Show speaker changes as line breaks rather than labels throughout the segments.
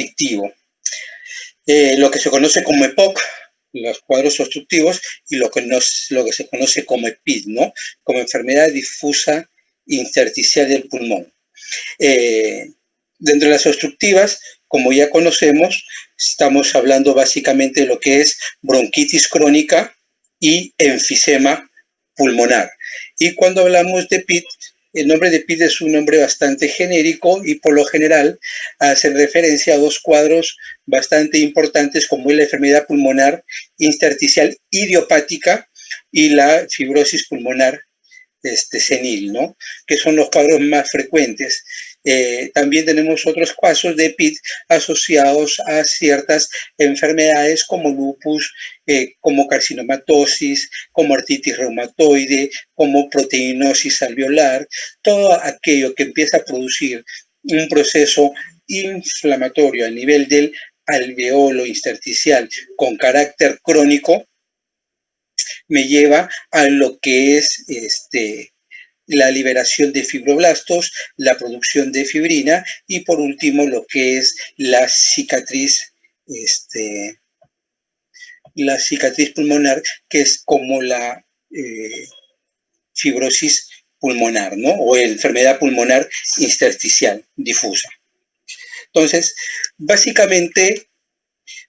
restrictivo. Lo que se conoce como EPOC, los cuadros obstructivos, y lo que se conoce como EPID, ¿no? Como enfermedad difusa intersticial del pulmón. Dentro de las obstructivas, como ya conocemos, estamos hablando básicamente de lo que es bronquitis crónica y enfisema pulmonar. Y cuando hablamos de PID, el nombre de PID es un nombre bastante genérico y por lo general hace referencia a dos cuadros bastante importantes como es la enfermedad pulmonar intersticial idiopática y la fibrosis pulmonar senil, ¿no? Que son los cuadros más frecuentes. También tenemos otros casos de PID asociados a ciertas enfermedades como lupus, como carcinomatosis, como artritis reumatoide, como proteinosis alveolar, todo aquello que empieza a producir un proceso inflamatorio a nivel del alveolo intersticial con carácter crónico, me lleva a lo que es la liberación de fibroblastos, la producción de fibrina y por último lo que es la cicatriz pulmonar, que es como la fibrosis pulmonar, ¿no? O enfermedad pulmonar intersticial difusa. Entonces, básicamente,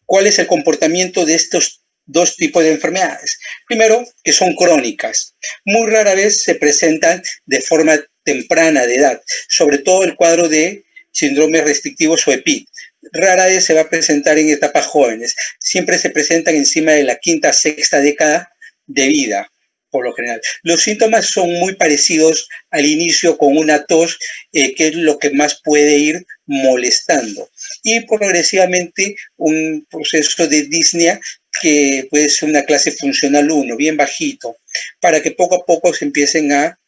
¿cuál es el comportamiento de estos dos tipos de enfermedades? Primero, que son crónicas. Muy rara vez se presentan de forma temprana de edad, sobre todo el cuadro de síndromes restrictivos o EPID. Rara vez se va a presentar en etapas jóvenes. Siempre se presentan encima de la quinta, sexta década de vida, por lo general. Los síntomas son muy parecidos al inicio con una tos, que es lo que más puede ir molestando. Y progresivamente un proceso de disnea que puede ser una clase funcional 1, bien bajito, para que poco a poco se empiecen a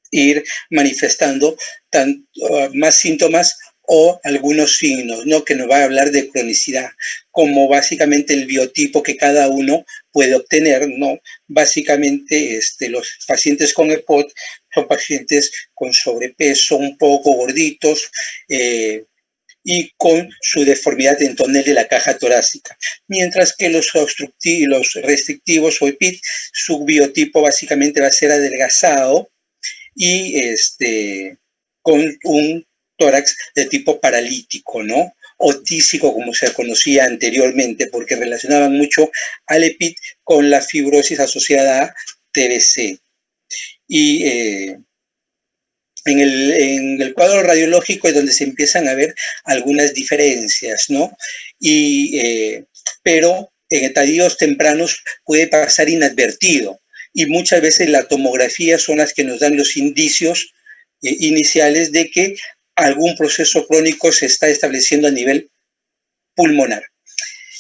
ir manifestando más síntomas o algunos signos, ¿no? Que nos va a hablar de cronicidad, como básicamente el biotipo que cada uno puede obtener, ¿no? Básicamente los pacientes con EPOC son pacientes con sobrepeso, un poco gorditos, y con su deformidad en tonel de la caja torácica. Mientras que los restrictivos o EPID, su biotipo básicamente va a ser adelgazado y con un tórax de tipo paralítico, ¿no? O tísico, como se conocía anteriormente, porque relacionaban mucho al EPID con la fibrosis asociada a TBC. Y en el cuadro radiológico es donde se empiezan a ver algunas diferencias, ¿no? Pero en estadios tempranos puede pasar inadvertido y muchas veces la tomografía son las que nos dan los indicios iniciales de que algún proceso crónico se está estableciendo a nivel pulmonar.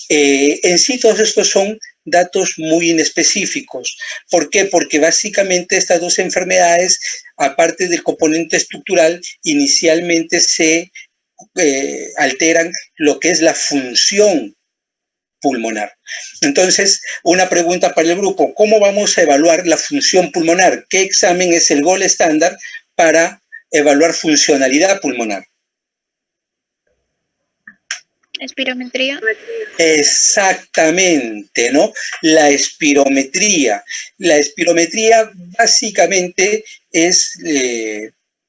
En sí, todos estos son datos muy inespecíficos. ¿Por qué? Porque básicamente estas dos enfermedades, aparte del componente estructural, inicialmente se alteran lo que es la función pulmonar. Entonces, una pregunta para el grupo: ¿cómo vamos a evaluar la función pulmonar? ¿Qué examen es el gold estándar para evaluar funcionalidad pulmonar?
Espirometría.
Exactamente, ¿no? La espirometría. La espirometría básicamente es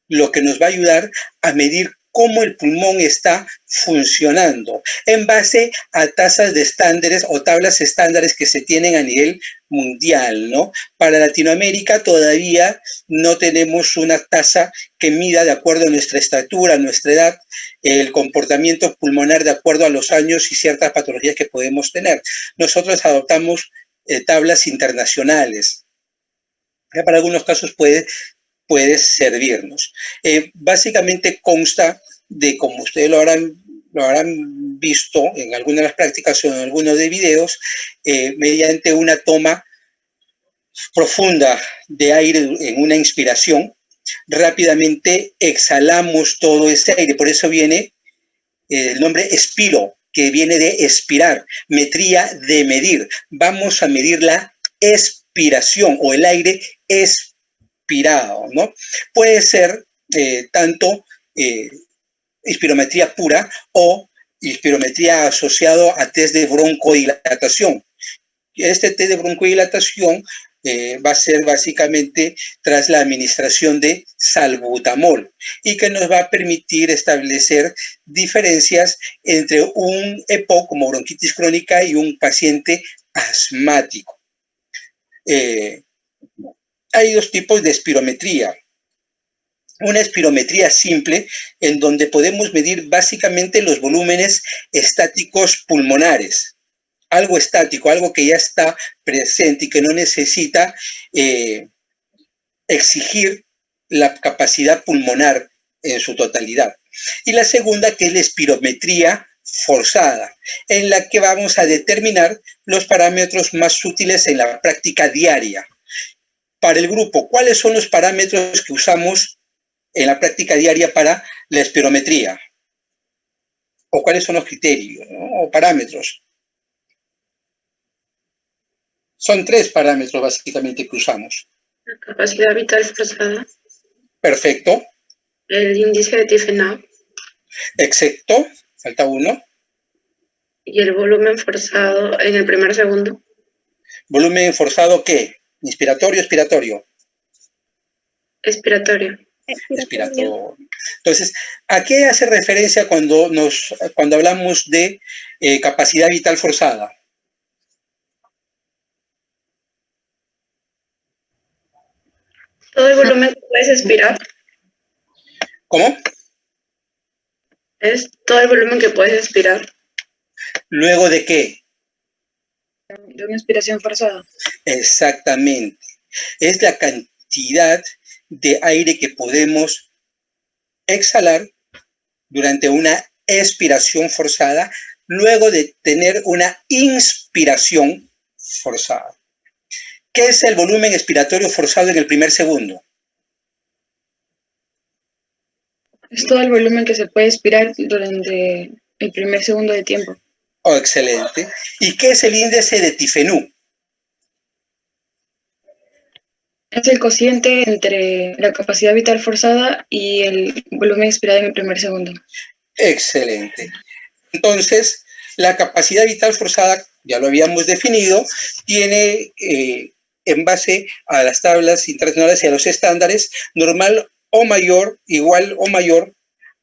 lo que nos va a ayudar a medir cómo el pulmón está funcionando en base a tasas de estándares o tablas estándares que se tienen a nivel mundial, ¿no? Para Latinoamérica todavía no tenemos una tasa que mida de acuerdo a nuestra estatura, a nuestra edad, el comportamiento pulmonar de acuerdo a los años y ciertas patologías que podemos tener. Nosotros adoptamos tablas internacionales. Para algunos casos puede servirnos. Básicamente consta de, como ustedes lo habrán visto en algunas de las prácticas o en algunos de videos, mediante una toma profunda de aire en una inspiración, rápidamente exhalamos todo ese aire. Por eso viene el nombre expiro, que viene de expirar, metría de medir. Vamos a medir la expiración o el aire expirado, ¿no? Puede ser tanto espirometría pura o espirometría asociado a test de broncodilatación. Este test de broncodilatación va a ser básicamente tras la administración de salbutamol y que nos va a permitir establecer diferencias entre un EPOC como bronquitis crónica y un paciente asmático. Hay dos tipos de espirometría. Una espirometría simple, en donde podemos medir básicamente los volúmenes estáticos pulmonares. Algo estático, algo que ya está presente y que no necesita exigir la capacidad pulmonar en su totalidad. Y la segunda, que es la espirometría forzada, en la que vamos a determinar los parámetros más útiles en la práctica diaria. Para el grupo, ¿cuáles son los parámetros que usamos en la práctica diaria para la espirometría? ¿O cuáles son los criterios, ¿no? O parámetros? Son 3 parámetros básicamente que usamos.
La capacidad vital forzada.
Perfecto.
El índice de Tiefenau.
Exacto. Falta uno.
Y el volumen forzado en el primer segundo.
¿Volumen forzado qué? ¿Inspiratorio o expiratorio?
Expiratorio.
Expiratorio. Entonces, ¿a qué hace referencia cuando hablamos de capacidad vital forzada?
Todo el volumen que puedes expirar.
¿Cómo?
Es todo el volumen que puedes expirar.
¿Luego de qué?
De una expiración forzada.
Exactamente. Es la cantidad de aire que podemos exhalar durante una expiración forzada luego de tener una inspiración forzada. ¿Qué es el volumen expiratorio forzado en el primer segundo?
Es todo el volumen que se puede expirar durante el primer segundo de tiempo.
Oh, excelente. ¿Y qué es el índice de Tiefenau?
Es el cociente entre la capacidad vital forzada y el volumen expirado en el primer segundo.
Excelente. Entonces, la capacidad vital forzada, ya lo habíamos definido, tiene en base a las tablas internacionales y a los estándares, normal o mayor, igual o mayor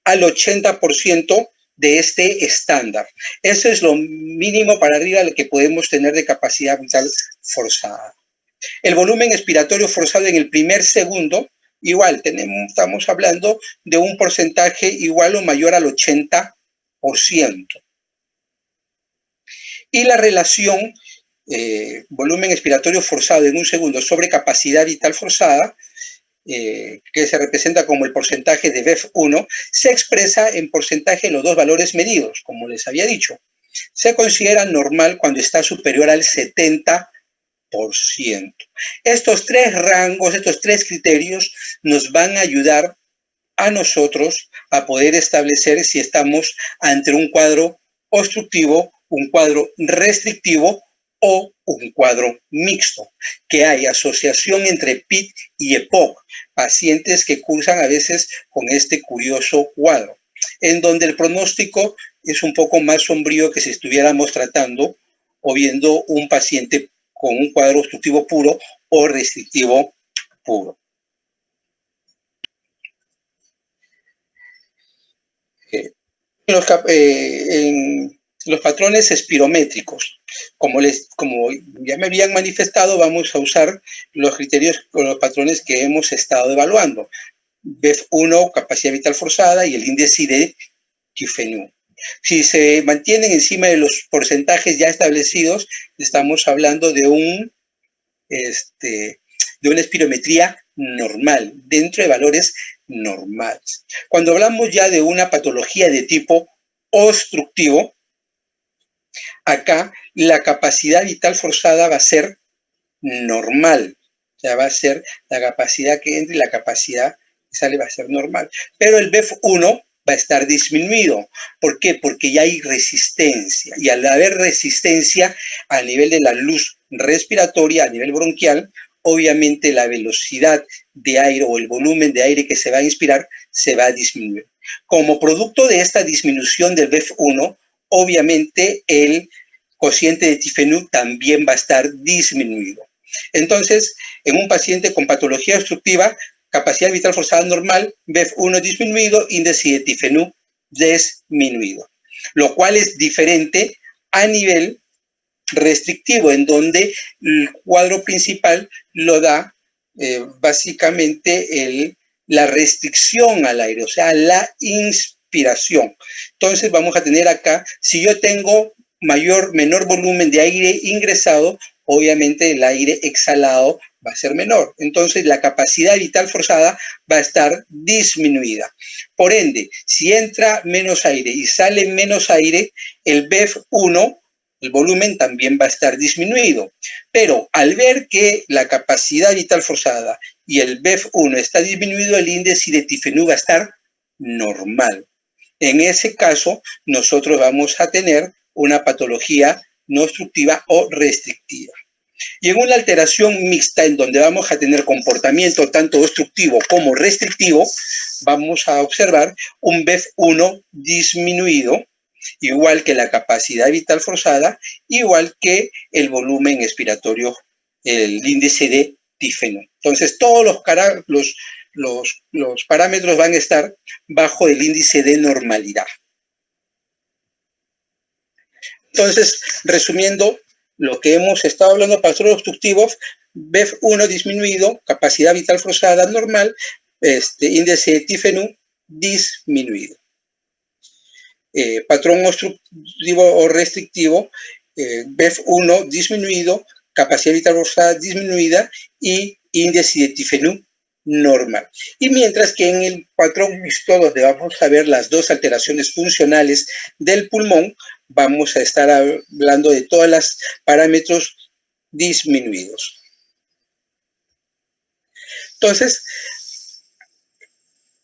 al 80% de este estándar. Eso es lo mínimo para arriba que podemos tener de capacidad vital forzada. El volumen expiratorio forzado en el primer segundo, igual, estamos hablando de un porcentaje igual o mayor al 80%. Y la relación volumen expiratorio forzado en un segundo sobre capacidad vital forzada, que se representa como el porcentaje de BEF1, se expresa en porcentaje de los dos valores medidos, como les había dicho. Se considera normal cuando está superior al 70%. Estos 3 rangos, estos 3 criterios nos van a ayudar a nosotros a poder establecer si estamos ante un cuadro obstructivo, un cuadro restrictivo o un cuadro mixto, que hay asociación entre PIT y EPOC, pacientes que cursan a veces con este curioso cuadro, en donde el pronóstico es un poco más sombrío que si estuviéramos tratando o viendo un paciente con un cuadro obstructivo puro o restrictivo puro. En los patrones espirométricos, como ya me habían manifestado, vamos a usar los criterios o los patrones que hemos estado evaluando. BEF1, capacidad vital forzada, y el índice de Tiefenau. Si se mantienen encima de los porcentajes ya establecidos, estamos hablando de una espirometría normal, dentro de valores normales. Cuando hablamos ya de una patología de tipo obstructivo, acá la capacidad vital forzada va a ser normal. O sea, va a ser la capacidad que entra y la capacidad que sale va a ser normal. Pero el BEF1 va a estar disminuido. ¿Por qué? Porque ya hay resistencia. Y al haber resistencia a nivel de la luz respiratoria, a nivel bronquial, obviamente la velocidad de aire o el volumen de aire que se va a inspirar se va a disminuir. Como producto de esta disminución del BEF1, obviamente el cociente de Tifenú también va a estar disminuido. Entonces, en un paciente con patología obstructiva, capacidad vital forzada normal, BEF1 disminuido, índice de Tifenú disminuido, lo cual es diferente a nivel restrictivo, en donde el cuadro principal lo da básicamente la restricción al aire, o sea, la inspiración. Entonces vamos a tener acá, si yo tengo menor volumen de aire ingresado, obviamente el aire exhalado va a ser menor. Entonces la capacidad vital forzada va a estar disminuida. Por ende, si entra menos aire y sale menos aire, el BEF1, el volumen también va a estar disminuido. Pero al ver que la capacidad vital forzada y el BEF1 está disminuido, el índice de Tifenú va a estar normal. En ese caso, nosotros vamos a tener una patología no obstructiva o restrictiva. Y en una alteración mixta, en donde vamos a tener comportamiento tanto obstructivo como restrictivo, vamos a observar un BEF1 disminuido, igual que la capacidad vital forzada, igual que el volumen expiratorio, el índice de Tifenú. Entonces, todos los parámetros van a estar bajo el índice de normalidad. Entonces, resumiendo lo que hemos estado hablando, patrón obstructivo, BEF1 disminuido, capacidad vital forzada normal, índice de Tifenú disminuido. Patrón obstructivo o restrictivo, BEF1 disminuido, capacidad vital forzada disminuida y índice de Tifenú normal. Y mientras que en el patrón mixto, donde vamos a ver las dos alteraciones funcionales del pulmón, vamos a estar hablando de todos los parámetros disminuidos. Entonces,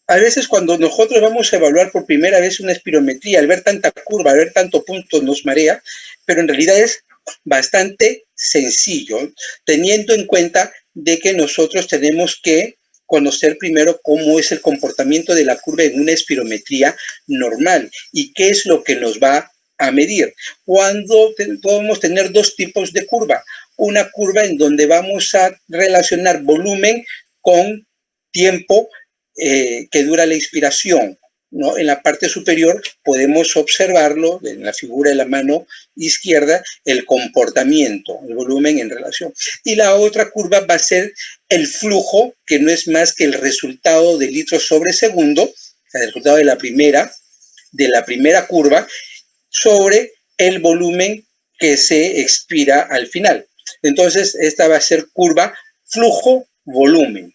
a veces cuando nosotros vamos a evaluar por primera vez una espirometría, al ver tanta curva, al ver tanto punto, nos marea, pero en realidad es bastante sencillo, teniendo en cuenta de que nosotros tenemos que conocer primero cómo es el comportamiento de la curva en una espirometría normal y qué es lo que nos va a medir. Cuando podemos tener dos tipos de curva, una curva en donde vamos a relacionar volumen con tiempo que dura la inspiración, ¿no? En la parte superior podemos observarlo, en la figura de la mano izquierda, el comportamiento, el volumen en relación. Y la otra curva va a ser el flujo, que no es más que el resultado de litros sobre segundo, o sea, el resultado de la primera curva, sobre el volumen que se expira al final. Entonces, esta va a ser curva flujo-volumen,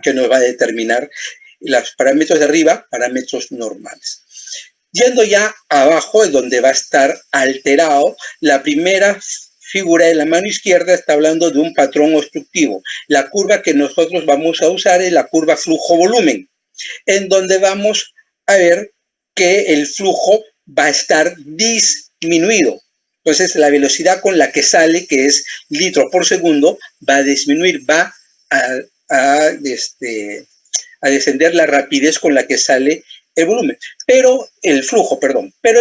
que nos va a determinar los parámetros de arriba, parámetros normales. Yendo ya abajo, es donde va a estar alterado, la primera figura de la mano izquierda está hablando de un patrón obstructivo. La curva que nosotros vamos a usar es la curva flujo-volumen, en donde vamos a ver que el flujo va a estar disminuido. Entonces, la velocidad con la que sale, que es litros por segundo, va a disminuir, va a descender la rapidez con la que sale el volumen, pero el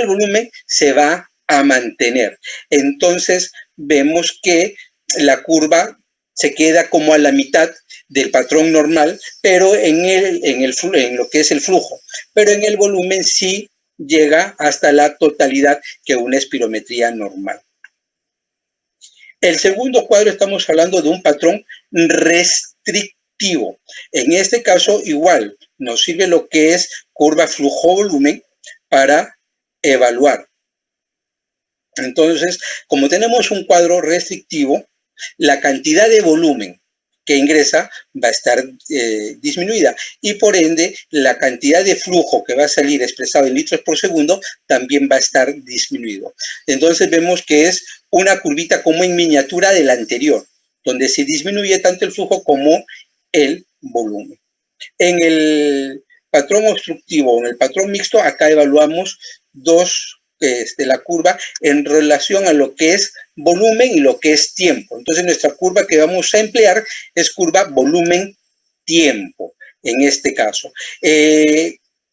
volumen se va a mantener. Entonces vemos que la curva se queda como a la mitad del patrón normal, pero en lo que es el flujo, pero en el volumen sí llega hasta la totalidad que una espirometría normal. El segundo cuadro estamos hablando de un patrón restrictivo. En este caso, igual, nos sirve lo que es curva flujo-volumen para evaluar. Entonces, como tenemos un cuadro restrictivo, la cantidad de volumen que ingresa va a estar disminuida y por ende la cantidad de flujo que va a salir expresado en litros por segundo también va a estar disminuido. Entonces vemos que es una curvita como en miniatura de la anterior, donde se disminuye tanto el flujo como el volumen. En el patrón obstructivo, en el patrón mixto, acá evaluamos la curva en relación a lo que es volumen y lo que es tiempo. Entonces nuestra curva que vamos a emplear es curva volumen-tiempo en este caso.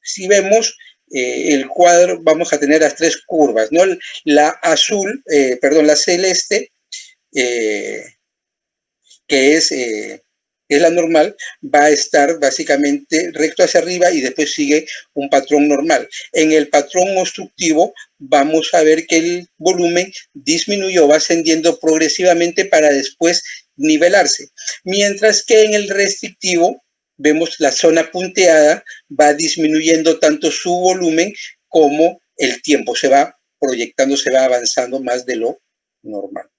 Si vemos el cuadro, vamos a tener las tres curvas, ¿no? La azul, la celeste, que es la normal, va a estar básicamente recto hacia arriba y después sigue un patrón normal. En el patrón obstructivo vamos a ver que el volumen disminuyó, va ascendiendo progresivamente para después nivelarse. Mientras que en el restrictivo vemos la zona punteada, va disminuyendo tanto su volumen como el tiempo, se va proyectando, se va avanzando más de lo normal.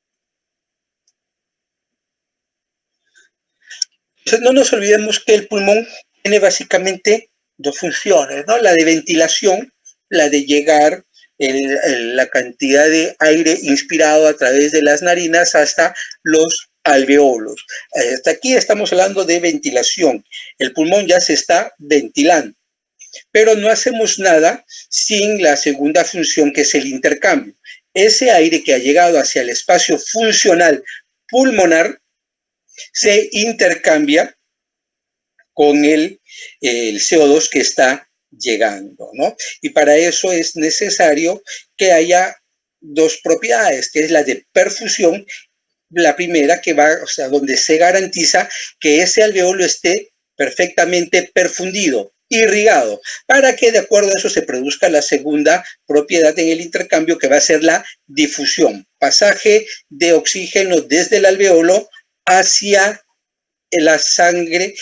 Entonces, no nos olvidemos que el pulmón tiene básicamente dos funciones, ¿no? La de ventilación, la de llegar la cantidad de aire inspirado a través de las narinas hasta los alveolos. Hasta aquí estamos hablando de ventilación. El pulmón ya se está ventilando, pero no hacemos nada sin la segunda función, que es el intercambio. Ese aire que ha llegado hacia el espacio funcional pulmonar se intercambia con el CO2 que está llegando, ¿no? Y para eso es necesario que haya dos propiedades, que es la de perfusión, la primera que va, o sea, donde se garantiza que ese alveolo esté perfectamente perfundido, irrigado, para que de acuerdo a eso se produzca la segunda propiedad en el intercambio, que va a ser la difusión, pasaje de oxígeno desde el alveolo hacia la sangre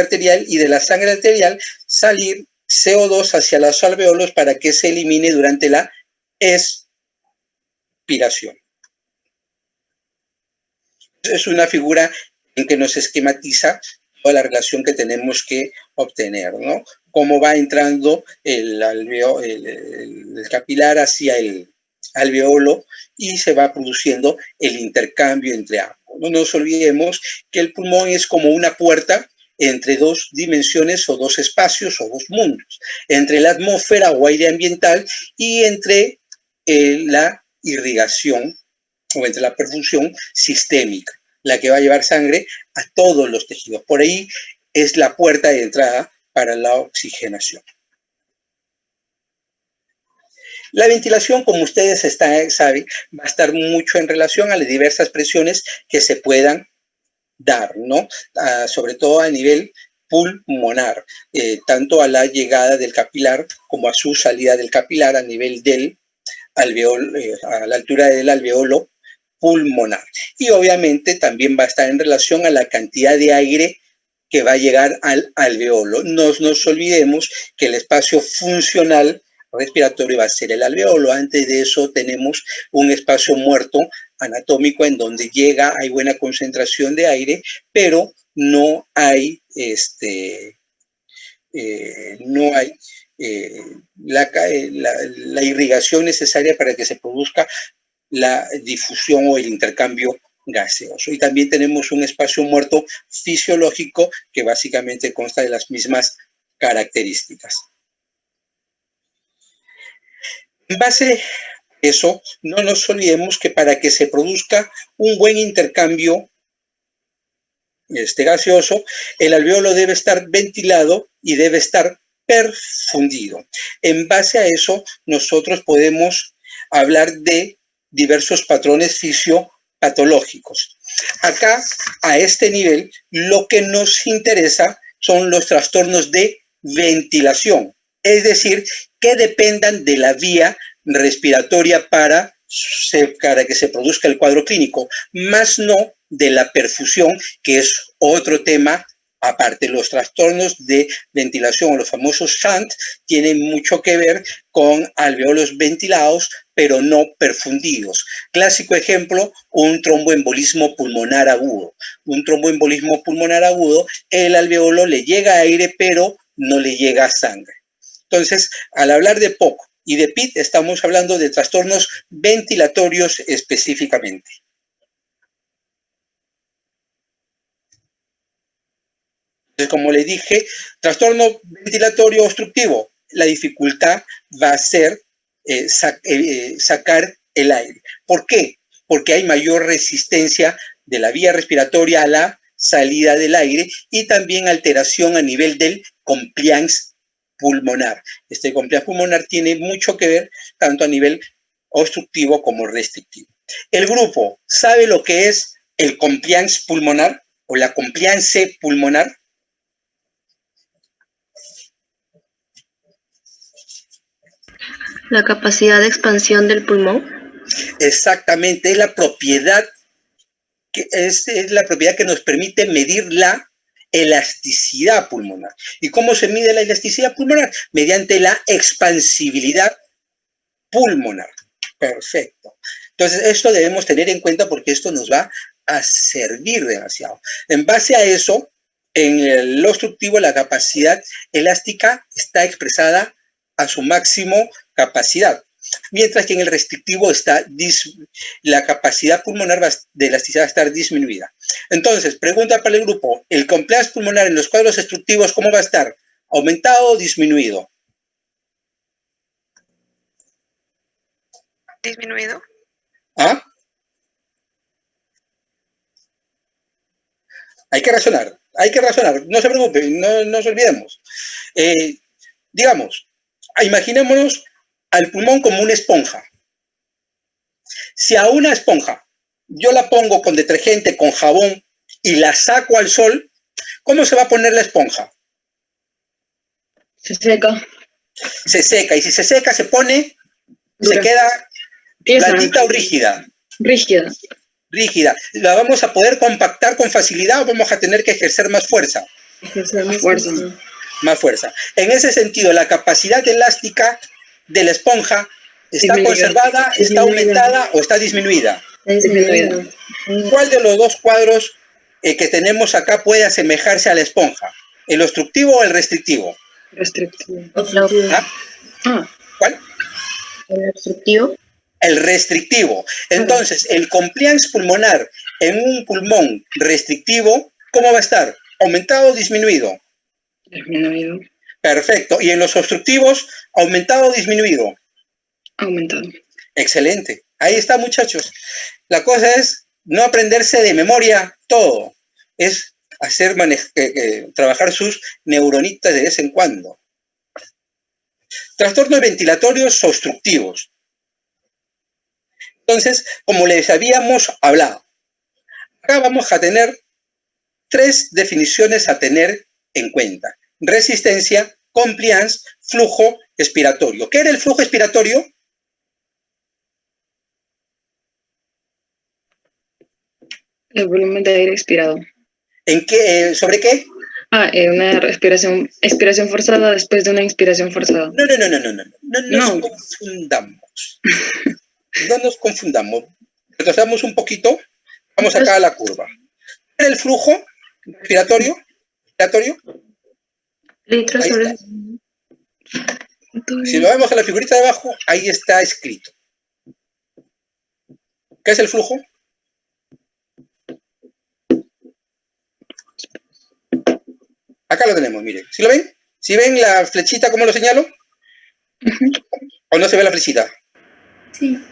arterial, y de la sangre arterial salir CO2 hacia los alveolos para que se elimine durante la expiración. Es una figura en que nos esquematiza toda la relación que tenemos que obtener, ¿no? Cómo va entrando el capilar hacia el alveolo y se va produciendo el intercambio entre ambos. No nos olvidemos que el pulmón es como una puerta entre dos dimensiones o dos espacios o dos mundos, entre la atmósfera o aire ambiental y entre la irrigación o entre la perfusión sistémica, la que va a llevar sangre a todos los tejidos. Por ahí es la puerta de entrada para la oxigenación. La ventilación, como ustedes saben, va a estar mucho en relación a las diversas presiones que se puedan dar, ¿no? Sobre todo a nivel pulmonar, tanto a la llegada del capilar como a su salida del capilar a nivel del alveolo, a la altura del alveolo pulmonar. Y obviamente también va a estar en relación a la cantidad de aire que va a llegar al alveolo. No nos olvidemos que el espacio funcional respiratorio va a ser el alveolo. Antes de eso tenemos un espacio muerto anatómico en donde hay buena concentración de aire, pero no hay la irrigación necesaria para que se produzca la difusión o el intercambio gaseoso. Y también tenemos un espacio muerto fisiológico que básicamente consta de las mismas características. En base a eso, no nos olvidemos que para que se produzca un buen intercambio gaseoso, el alveolo debe estar ventilado y debe estar perfundido. En base a eso, nosotros podemos hablar de diversos patrones fisiopatológicos. Acá, a este nivel, lo que nos interesa son los trastornos de ventilación, es decir, que dependan de la vía respiratoria para que se produzca el cuadro clínico, más no de la perfusión, que es otro tema aparte. Los trastornos de ventilación, o los famosos shunt, tienen mucho que ver con alveolos ventilados, pero no perfundidos. Clásico ejemplo, un tromboembolismo pulmonar agudo. Un tromboembolismo pulmonar agudo, el alveolo le llega aire, pero no le llega sangre. Entonces, al hablar de POC y de PIT, estamos hablando de trastornos ventilatorios específicamente. Como le dije, trastorno ventilatorio obstructivo, la dificultad va a ser sacar el aire. ¿Por qué? Porque hay mayor resistencia de la vía respiratoria a la salida del aire y también alteración a nivel del compliance pulmonar. Este compliance pulmonar tiene mucho que ver tanto a nivel obstructivo como restrictivo. El grupo sabe lo que es el compliance pulmonar o la compliance pulmonar.
La capacidad de expansión del pulmón.
Exactamente, es la propiedad que nos permite medir la elasticidad pulmonar. ¿Y cómo se mide la elasticidad pulmonar? Mediante la expansibilidad pulmonar. Perfecto. Entonces, esto debemos tener en cuenta porque esto nos va a servir demasiado. En base a eso, en el obstructivo, la capacidad elástica está expresada a su máximo capacidad, mientras que en el restrictivo la capacidad pulmonar de elasticidad va a estar disminuida. Entonces, pregunta para el grupo, ¿el compliance pulmonar en los cuadros obstructivos cómo va a estar? ¿Aumentado o disminuido?
Disminuido.
¿Ah? Hay que razonar, no se preocupen, no nos olvidemos. Digamos, imaginémonos al pulmón como una esponja. Si a una esponja yo la pongo con detergente, con jabón y la saco al sol, ¿cómo se va a poner la esponja?
Se seca.
Se seca, y si se seca se pone,
Dura.
se queda blandita o rígida.
Rígida.
Rígida. ¿La vamos a poder compactar con facilidad o vamos a tener que ejercer más fuerza?
Ejercer más fuerza.
Más fuerza. En ese sentido, la capacidad elástica de la esponja ¿está conservada, está aumentada o está disminuida?
Disminuida.
¿Cuál de los dos cuadros que tenemos acá puede asemejarse a la esponja? ¿El obstructivo o el restrictivo?
Restrictivo.
¿Ah? ¿Cuál?
El obstructivo.
El restrictivo. Entonces, el compliance pulmonar en un pulmón restrictivo, ¿cómo va a estar? ¿Aumentado o disminuido?
Disminuido.
Perfecto. ¿Y en los obstructivos, aumentado o disminuido?
Aumentado.
Excelente. Ahí está, muchachos. La cosa es no aprenderse de memoria todo. Es trabajar sus neuronitas de vez en cuando. Trastornos ventilatorios obstructivos. Entonces, como les habíamos hablado, acá vamos a tener 3 definiciones a tener en cuenta. Resistencia, compliance, flujo expiratorio. ¿Qué era el flujo expiratorio?
El volumen de aire expirado.
¿Sobre qué?
Una expiración forzada después de una inspiración forzada.
No confundamos. No nos confundamos. Retrocedamos un poquito. Vamos acá a la curva. ¿Qué era el flujo respiratorio?
Litros sobre...
Si lo vemos a la figurita de abajo, ahí está escrito. ¿Qué es el flujo? Acá lo tenemos, miren. ¿Sí lo ven? ¿Sí ven la flechita, cómo lo señalo? ¿O no se ve la flechita?
Sí.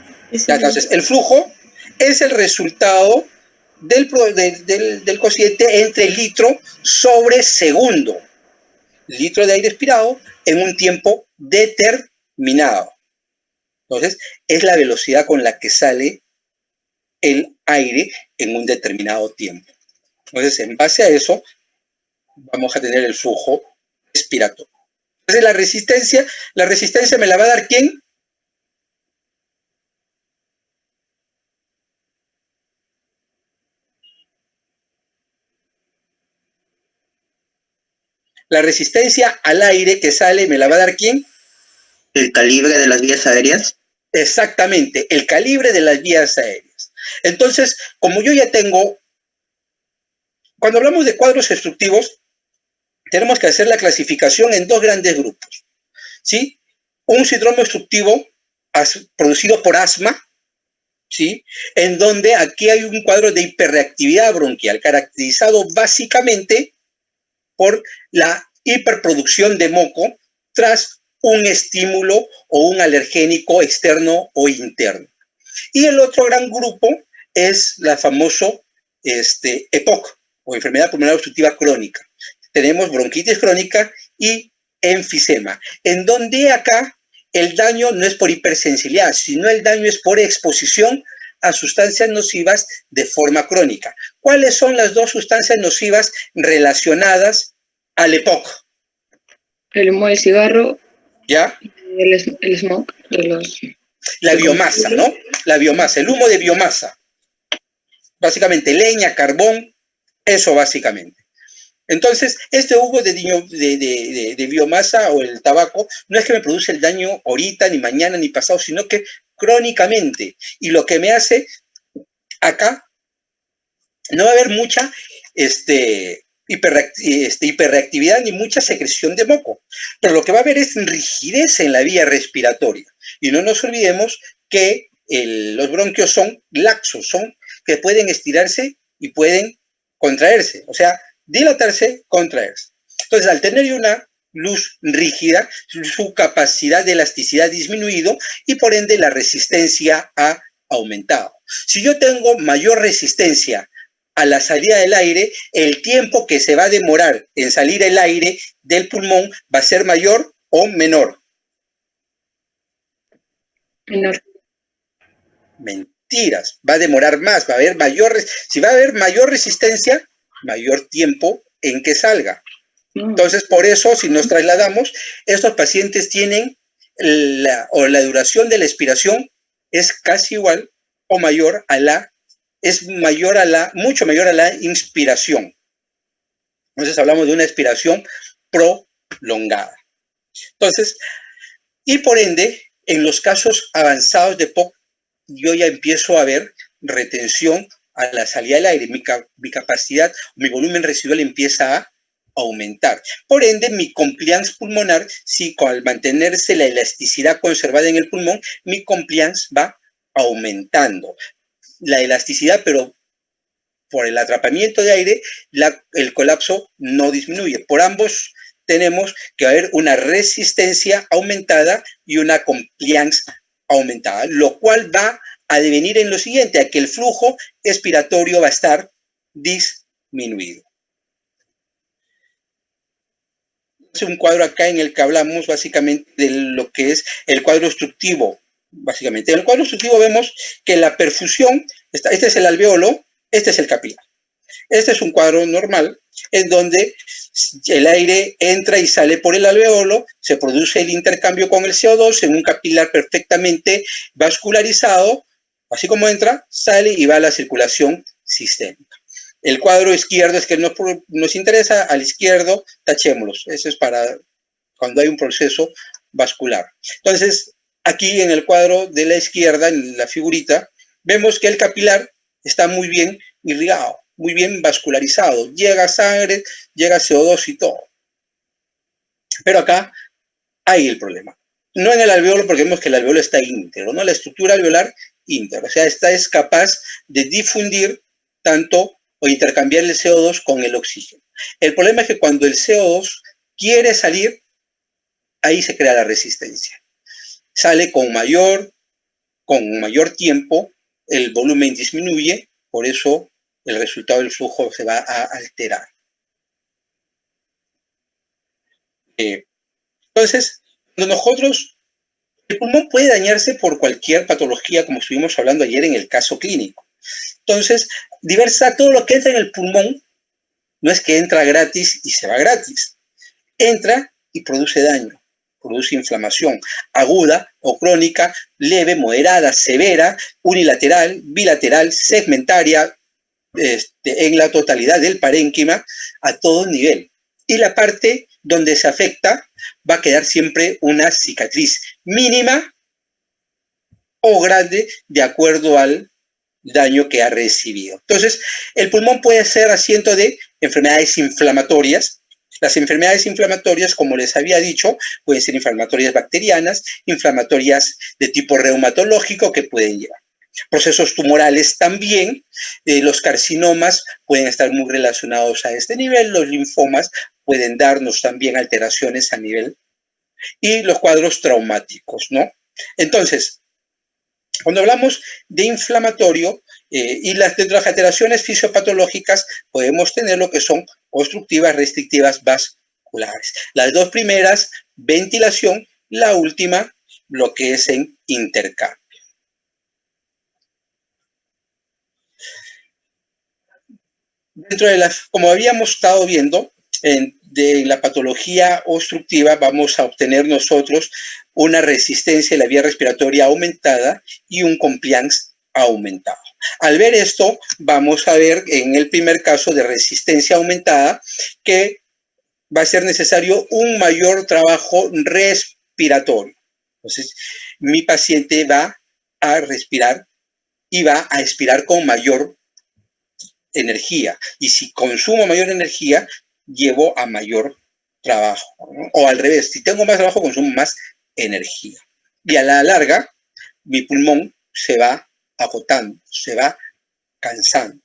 Ya, entonces, el flujo es el resultado del cociente entre litro sobre segundo. Litro de aire expirado en un tiempo determinado. Entonces, es la velocidad con la que sale el aire en un determinado tiempo. Entonces, en base a eso, vamos a tener el flujo expiratorio. Entonces, la resistencia me la va a dar ¿quién? La resistencia al aire que sale me la va a dar ¿quién?
¿El calibre de las vías aéreas?
Exactamente, el calibre de las vías aéreas. Entonces, como yo ya tengo, cuando hablamos de cuadros obstructivos, tenemos que hacer la clasificación en 2 grandes grupos, ¿sí? Un síndrome obstructivo producido por asma, ¿sí? En donde aquí hay un cuadro de hiperreactividad bronquial, caracterizado básicamente por la hiperproducción de moco tras un estímulo o un alergénico externo o interno. Y el otro gran grupo es la famoso EPOC, o enfermedad pulmonar obstructiva crónica. Tenemos bronquitis crónica y enfisema, en donde acá el daño no es por hipersensibilidad, sino el daño es por exposición a sustancias nocivas de forma crónica. ¿Cuáles son las dos sustancias nocivas relacionadas al EPOC?
El humo del cigarro,
¿Ya?
el smog de los...
La biomasa, ¿no? La biomasa, el humo de biomasa. Básicamente leña, carbón, eso básicamente. Entonces, este humo de biomasa o el tabaco no es que me produce el daño ahorita, ni mañana, ni pasado, sino que crónicamente. Y lo que me hace acá, no va a haber mucha hiperreactividad ni mucha secreción de moco, pero lo que va a haber es rigidez en la vía respiratoria. Y no nos olvidemos que los bronquios son laxos, que pueden estirarse y pueden contraerse, o sea, dilatarse, contraerse. Entonces, al tener una luz rígida, su capacidad de elasticidad ha disminuido y por ende la resistencia ha aumentado. Si yo tengo mayor resistencia a la salida del aire, el tiempo que se va a demorar en salir el aire del pulmón va a ser mayor o menor.
Menor.
Mentiras, va a demorar más, va a haber si va a haber mayor resistencia, mayor tiempo en que salga. Entonces, por eso, si nos trasladamos, estos pacientes tienen la duración de la expiración es casi igual o mayor a la, mucho mayor a la inspiración. Entonces, hablamos de una expiración prolongada. Entonces, y por ende, en los casos avanzados de POC, yo ya empiezo a ver retención a la salida del aire. Mi capacidad, mi volumen residual empieza a aumentar. Por ende, mi compliance pulmonar, si al mantenerse la elasticidad conservada en el pulmón, mi compliance va aumentando. La elasticidad, pero por el atrapamiento de aire, el colapso no disminuye. Por ambos tenemos que haber una resistencia aumentada y una compliance aumentada, lo cual va a devenir en lo siguiente, a que el flujo expiratorio va a estar disminuido. Es un cuadro acá en el que hablamos básicamente de lo que es el cuadro obstructivo. Básicamente, en el cuadro obstructivo vemos que la perfusión, este es el alveolo, este es el capilar. Este es un cuadro normal en donde el aire entra y sale por el alveolo, se produce el intercambio con el CO2 en un capilar perfectamente vascularizado, así como entra, sale y va a la circulación sistémica. El cuadro izquierdo es que nos interesa, al izquierdo, tachémoslos. Eso es para cuando hay un proceso vascular. Entonces, aquí en el cuadro de la izquierda, en la figurita, vemos que el capilar está muy bien irrigado, muy bien vascularizado. Llega sangre, llega CO2 y todo. Pero acá hay el problema. No en el alveolo, porque vemos que el alveolo está íntegro, ¿no? La estructura alveolar íntegra. O sea, esta es capaz de difundir tanto o intercambiar el CO2 con el oxígeno. El problema es que cuando el CO2 quiere salir, ahí se crea la resistencia. Sale con mayor tiempo, el volumen disminuye, por eso el resultado del flujo se va a alterar. Entonces, nosotros, el pulmón puede dañarse por cualquier patología, como estuvimos hablando ayer en el caso clínico. Entonces, todo lo que entra en el pulmón no es que entra gratis y se va gratis. Entra y produce daño, produce inflamación aguda o crónica, leve, moderada, severa, unilateral, bilateral, segmentaria, en la totalidad del parénquima, a todo nivel. Y la parte donde se afecta va a quedar siempre una cicatriz mínima o grande de acuerdo al daño que ha recibido. Entonces, el pulmón puede ser asiento de enfermedades inflamatorias. Las enfermedades inflamatorias, como les había dicho, pueden ser inflamatorias bacterianas, inflamatorias de tipo reumatológico que pueden llevar. Procesos tumorales también, los carcinomas pueden estar muy relacionados a este nivel, los linfomas pueden darnos también alteraciones a nivel, y los cuadros traumáticos, ¿no? Entonces, cuando hablamos de inflamatorio y las alteraciones fisiopatológicas, podemos tener lo que son obstructivas, restrictivas, oculares. Las dos primeras, ventilación, la última, lo que es en intercambio. Dentro de las, como habíamos estado viendo, de la patología obstructiva vamos a obtener nosotros una resistencia de la vía respiratoria aumentada y un compliance aumentado. Al ver esto, vamos a ver en el primer caso de resistencia aumentada que va a ser necesario un mayor trabajo respiratorio. Entonces, mi paciente va a respirar y va a expirar con mayor energía. Y si consumo mayor energía, llevo a mayor trabajo, ¿no? O al revés, si tengo más trabajo, consumo más energía. Y a la larga, mi pulmón se va agotando, se va cansando.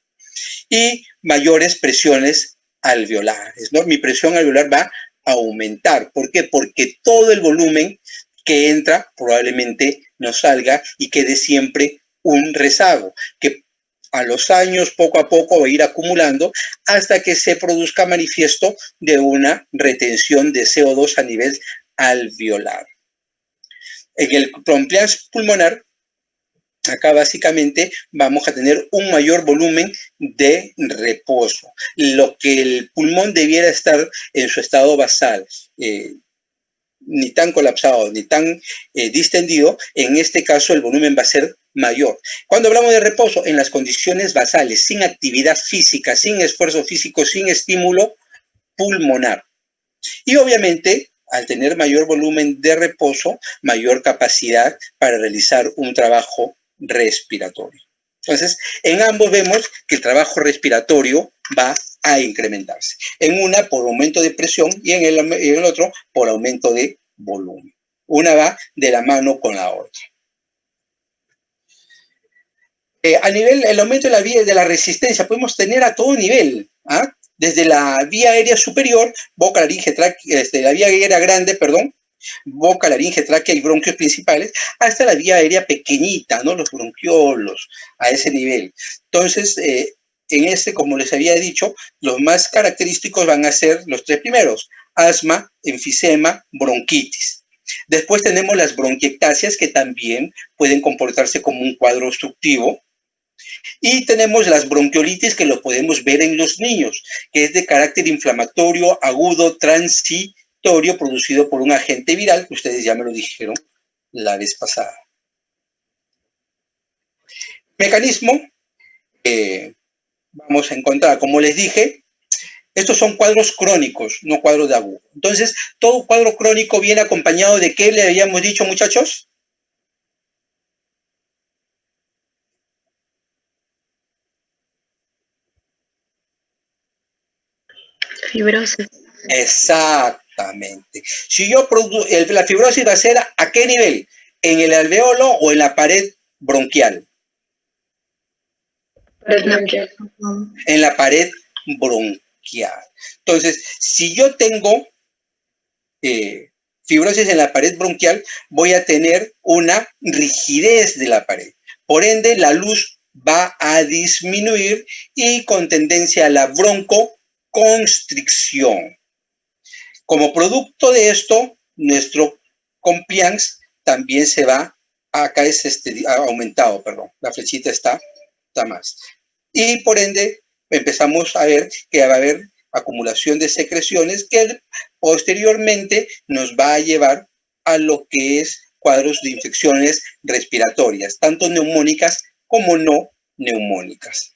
Y mayores presiones alveolares, ¿no? Mi presión alveolar va a aumentar. ¿Por qué? Porque todo el volumen que entra probablemente no salga y quede siempre un rezago, que a los años poco a poco va a ir acumulando hasta que se produzca manifiesto de una retención de CO2 a nivel alveolar. En el compliance pulmonar, acá básicamente vamos a tener un mayor volumen de reposo. Lo que el pulmón debiera estar en su estado basal, ni tan colapsado, ni tan distendido, en este caso el volumen va a ser mayor. Cuando hablamos de reposo, en las condiciones basales, sin actividad física, sin esfuerzo físico, sin estímulo pulmonar. Y obviamente, al tener mayor volumen de reposo, mayor capacidad para realizar un trabajo respiratorio. Entonces, en ambos vemos que el trabajo respiratorio va a incrementarse. En una por aumento de presión y en el otro por aumento de volumen. Una va de la mano con la otra. A nivel, el aumento de la vía de la resistencia podemos tener a todo nivel, ¿ah? Desde la vía aérea superior, boca, laringe, tráquea, la vía aérea grande, perdón, boca, laringe, tráquea y bronquios principales, hasta la vía aérea pequeñita, ¿no? Los bronquiolos, a ese nivel. Entonces, en este, como les había dicho, los más característicos van a ser los tres primeros: asma, enfisema, bronquitis. Después tenemos las bronquiectasias, que también pueden comportarse como un cuadro obstructivo. Y tenemos las bronquiolitis, que lo podemos ver en los niños, que es de carácter inflamatorio, agudo, transitorio, producido por un agente viral, que ustedes ya me lo dijeron la vez pasada. Mecanismo, vamos a encontrar, como les dije, estos son cuadros crónicos, no cuadros de agudo. Entonces, todo cuadro crónico viene acompañado de ¿qué le habíamos dicho, muchachos?
Fibrosis.
Exactamente. Si yo la fibrosis va a ser ¿a qué nivel? ¿En el alveolo o en la pared bronquial? En la pared bronquial. Entonces, si yo tengo fibrosis en la pared bronquial, voy a tener una rigidez de la pared. Por ende, la luz va a disminuir y con tendencia a la broncoconstricción. Como producto de esto, nuestro compliance también se va, acá es aumentado, perdón, la flechita está más. Y por ende, empezamos a ver que va a haber acumulación de secreciones que posteriormente nos va a llevar a lo que es cuadros de infecciones respiratorias, tanto neumónicas como no neumónicas.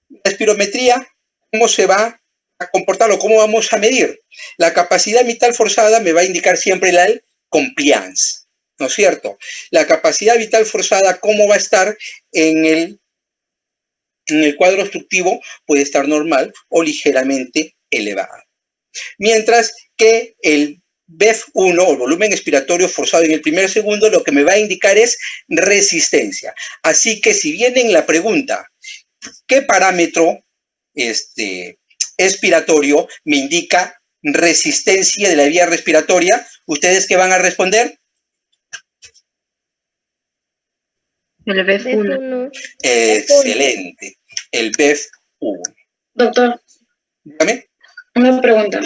La espirometría, ¿cómo se va a comportarlo? ¿Cómo vamos a medir? La capacidad vital forzada me va a indicar siempre la compliance, ¿no es cierto? La capacidad vital forzada, ¿cómo va a estar en el cuadro obstructivo? Puede estar normal o ligeramente elevada. Mientras que el BEF1, o el volumen expiratorio forzado en el primer segundo, lo que me va a indicar es resistencia. Así que si viene en la pregunta, ¿qué parámetro expiratorio me indica resistencia de la vía respiratoria? ¿Ustedes qué van a responder?
El BEF1.
Excelente. El BEF1.
Doctor.
Dígame.
Una pregunta.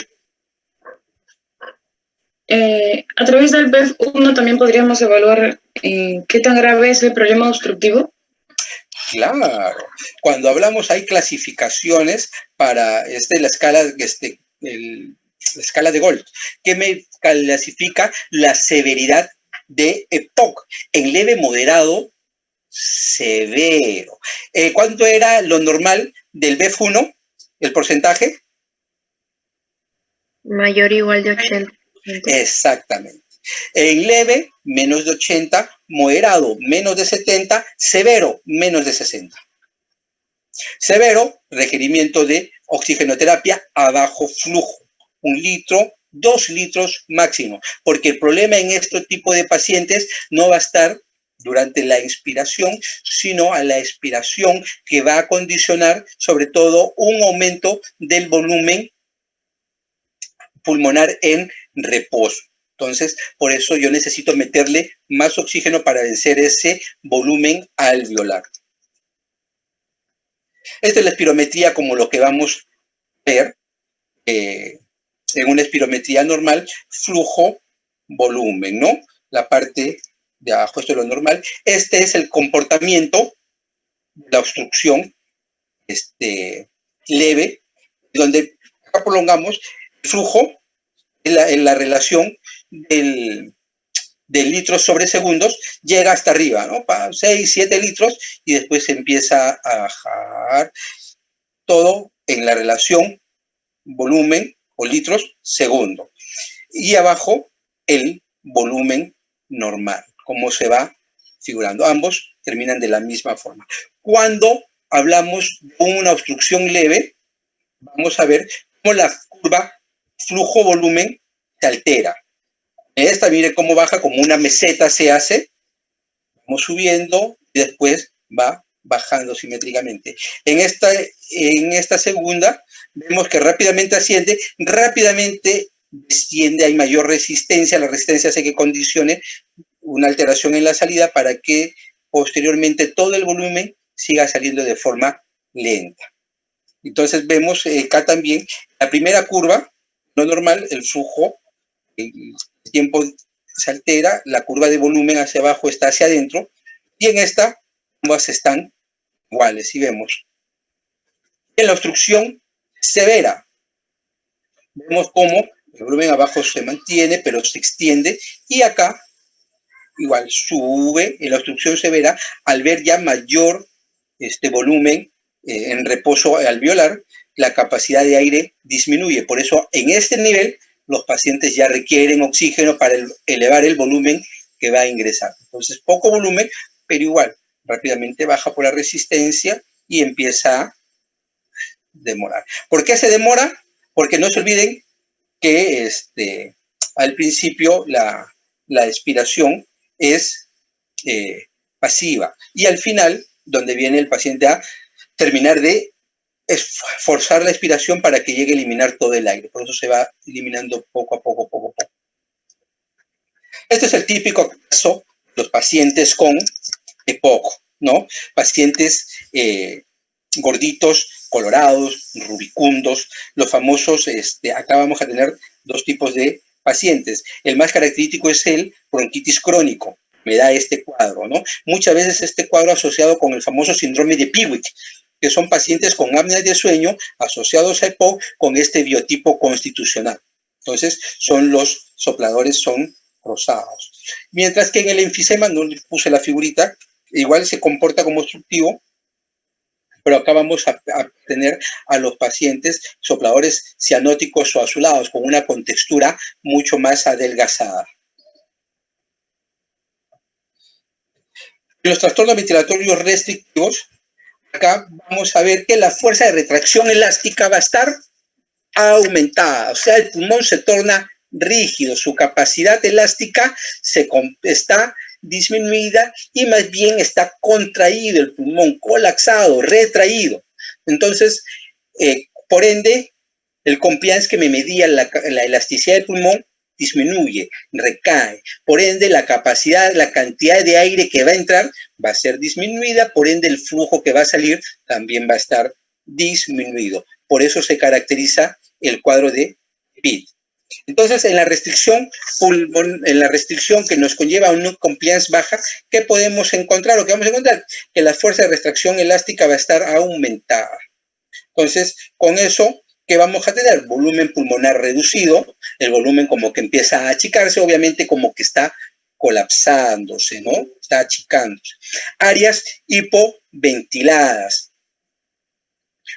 A través del BEF1 también podríamos evaluar qué tan grave es el problema obstructivo.
Claro, cuando hablamos hay clasificaciones para la escala, la escala de Gold, que me clasifica la severidad de EPOC en leve, moderado, severo. ¿Cuánto era lo normal del BEF1, el porcentaje?
Mayor o igual de 80.
Exactamente. En leve, menos de 80, moderado, menos de 70, severo, menos de 60. Severo, requerimiento de oxigenoterapia a bajo flujo, 1 litro, 2 litros máximo, porque el problema en este tipo de pacientes no va a estar durante la inspiración, sino a la expiración, que va a condicionar sobre todo un aumento del volumen pulmonar en reposo. Entonces, por eso yo necesito meterle más oxígeno para vencer ese volumen alveolar. Esta es la espirometría como lo que vamos a ver en una espirometría normal, flujo, volumen, ¿no? La parte de abajo, esto es lo normal. Este es el comportamiento de la obstrucción leve, donde acá prolongamos el flujo en la relación del litros sobre segundos, llega hasta arriba, ¿no? 6, 7 litros, y después se empieza a bajar todo en la relación volumen o litros segundo. Y abajo el volumen normal, como se va figurando. Ambos terminan de la misma forma. Cuando hablamos de una obstrucción leve, vamos a ver cómo la curva flujo-volumen se altera. Esta, mire cómo baja, como una meseta se hace. Vamos subiendo y después va bajando simétricamente. En esta segunda, vemos que rápidamente asciende, rápidamente desciende, hay mayor resistencia. La resistencia hace que condicione una alteración en la salida para que posteriormente todo el volumen siga saliendo de forma lenta. Entonces vemos acá también la primera curva, no normal, el flujo, el tiempo se altera, la curva de volumen hacia abajo está hacia adentro, y en esta ambas están iguales, y vemos. En la obstrucción severa, vemos cómo el volumen abajo se mantiene, pero se extiende, y acá igual sube en la obstrucción severa al ver ya mayor volumen en reposo alveolar, la capacidad de aire disminuye. Por eso en este nivel los pacientes ya requieren oxígeno para elevar el volumen que va a ingresar. Entonces, poco volumen, pero igual, rápidamente baja por la resistencia y empieza a demorar. ¿Por qué se demora? Porque no se olviden que al principio la expiración es pasiva, y al final, donde viene el paciente a terminar de forzar la expiración para que llegue a eliminar todo el aire. Por eso se va eliminando poco a poco, poco a poco. Este es el típico caso de los pacientes con EPOC, ¿no? Pacientes gorditos, colorados, rubicundos, los famosos, acá vamos a tener dos tipos de pacientes. El más característico es el bronquitis crónico, me da este cuadro, ¿no? Muchas veces este cuadro asociado con el famoso síndrome de Piwik, que son pacientes con apnea de sueño asociados a EPOC con este biotipo constitucional. Entonces, los sopladores son rosados. Mientras que en el enfisema, no le puse la figurita, igual se comporta como obstructivo, pero acá vamos a tener a los pacientes sopladores cianóticos o azulados, con una contextura mucho más adelgazada. En los trastornos ventilatorios restrictivos, acá vamos a ver que la fuerza de retracción elástica va a estar aumentada, o sea, el pulmón se torna rígido, su capacidad elástica está disminuida y más bien está contraído el pulmón, colapsado, retraído. Entonces, por ende, el compliance que me medía la elasticidad del pulmón disminuye, recae. Por ende, la capacidad, la cantidad de aire que va a entrar va a ser disminuida, por ende, el flujo que va a salir también va a estar disminuido. Por eso se caracteriza el cuadro de Pitt. Entonces, en la restricción que nos conlleva a una compliance baja, ¿qué podemos encontrar o qué vamos a encontrar? Que la fuerza de restricción elástica va a estar aumentada. Entonces, con eso, ¿qué vamos a tener? Volumen pulmonar reducido, el volumen como que empieza a achicarse, obviamente como que está colapsándose, ¿no? Está achicándose. Áreas hipoventiladas.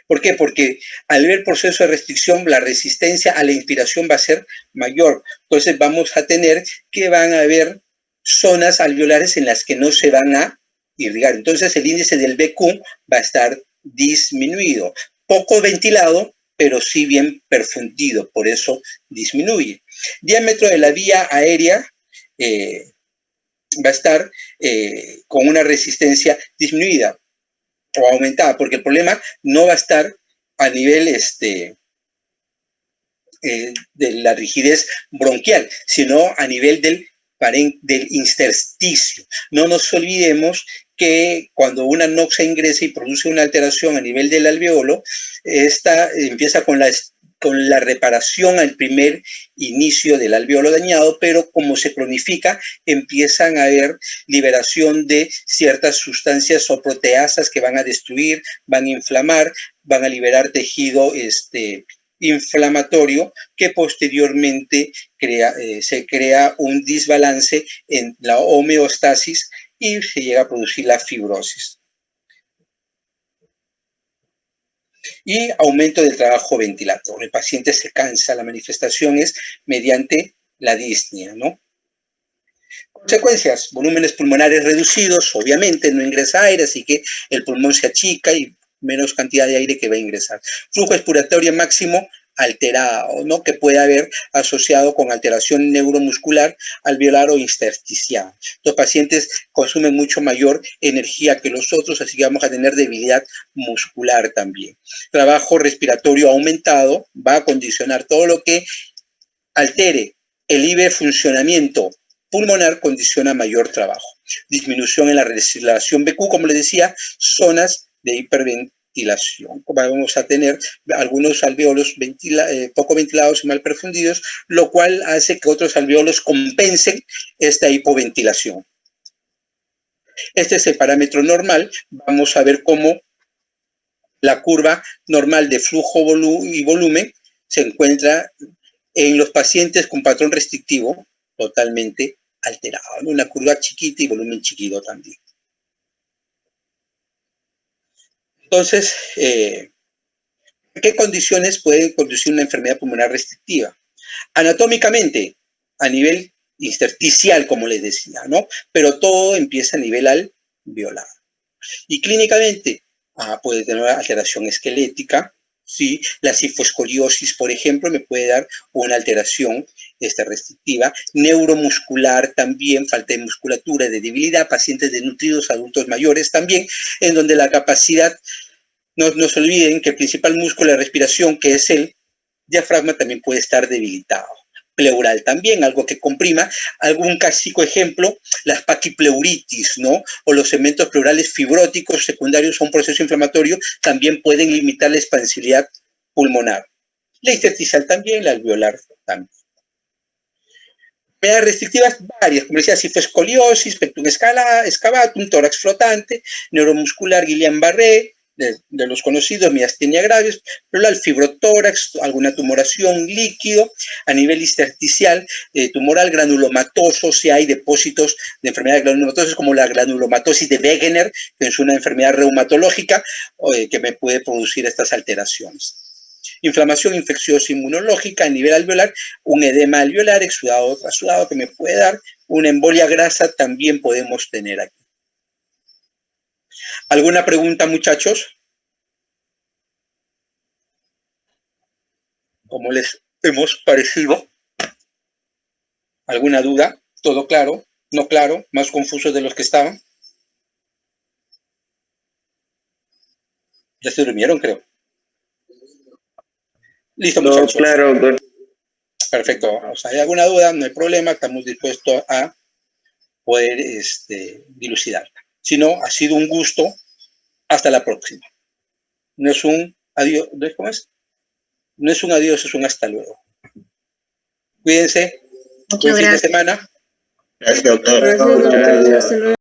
¿Por qué? Porque al ver el proceso de restricción, la resistencia a la inspiración va a ser mayor. Entonces vamos a tener que van a haber zonas alveolares en las que no se van a irrigar. Entonces el índice del BQ va a estar disminuido. Poco ventilado, pero sí bien perfundido, por eso disminuye. Diámetro de la vía aérea va a estar con una resistencia disminuida o aumentada, porque el problema no va a estar a nivel de la rigidez bronquial, sino a nivel del intersticio. No nos olvidemos que cuando una noxa ingresa y produce una alteración a nivel del alveolo, esta empieza con la reparación al primer inicio del alveolo dañado, pero como se cronifica, empiezan a haber liberación de ciertas sustancias o proteasas que van a destruir, van a inflamar, van a liberar tejido inflamatorio que posteriormente se crea un desbalance en la homeostasis y se llega a producir la fibrosis. Y aumento del trabajo ventilatorio. El paciente se cansa, la manifestación es mediante la disnea, ¿no? Consecuencias, volúmenes pulmonares reducidos, obviamente no ingresa aire, así que el pulmón se achica y menos cantidad de aire que va a ingresar. Flujo expiratorio máximo alterado, ¿no? Que puede haber asociado con alteración neuromuscular, alveolar o intersticial. Los pacientes consumen mucho mayor energía que los otros, así que vamos a tener debilidad muscular también. Trabajo respiratorio aumentado va a condicionar todo lo que altere el libre funcionamiento pulmonar, condiciona mayor trabajo. Disminución en la respiración BQ, como les decía, zonas de hiperventilación. Vamos a tener algunos alveolos poco ventilados y mal perfundidos, lo cual hace que otros alveolos compensen esta hipoventilación. Este es el parámetro normal. Vamos a ver cómo la curva normal de flujo y volumen se encuentra en los pacientes con patrón restrictivo totalmente alterado. Una curva chiquita y volumen chiquito también. Entonces, ¿qué condiciones pueden conducir una enfermedad pulmonar restrictiva? Anatómicamente, a nivel intersticial, como les decía, ¿no? Pero todo empieza a nivel alveolar. Y clínicamente, puede tener alteración esquelética, ¿sí? La cifoscoliosis, por ejemplo, me puede dar una alteración restrictiva. Neuromuscular también, falta de musculatura, de debilidad, pacientes desnutridos, adultos mayores también, en donde la capacidad, no nos olviden que el principal músculo de respiración, que es el diafragma, también puede estar debilitado. Pleural también, algo que comprima. Algún clásico ejemplo, las paquipleuritis, ¿no? O los segmentos pleurales fibróticos secundarios a un proceso inflamatorio también pueden limitar la expansibilidad pulmonar. La intersticial también, la alveolar también. Enfermedades restrictivas varias, como decía, cifoscoliosis, pectum excavatum, tórax flotante, neuromuscular Guillain-Barré, de los conocidos, miastenia gravis, pleural, fibrotórax, alguna tumoración líquido, a nivel intersticial, tumoral, granulomatoso, si hay depósitos de enfermedades granulomatosas como la granulomatosis de Wegener, que es una enfermedad reumatológica que me puede producir estas alteraciones. Inflamación infecciosa inmunológica a nivel alveolar, un edema alveolar, exudado trasudado que me puede dar, una embolia grasa también podemos tener aquí. ¿Alguna pregunta, muchachos? ¿Cómo les hemos parecido? ¿Alguna duda? ¿Todo claro? ¿No claro? ¿Más confusos de los que estaban? Ya se durmieron, creo. Listo, muchachos.
No, claro, doctor.
Perfecto. O sea, ¿hay alguna duda? No hay problema. Estamos dispuestos a poder dilucidarla. Si no, ha sido un gusto. Hasta la próxima. No es un adiós. ¿Cómo es? No es un adiós, es un hasta luego. Cuídense.
Muchas
Buen fin de
gracias.
semana.
Gracias, doctor.
Gracias, doctor. Hasta luego.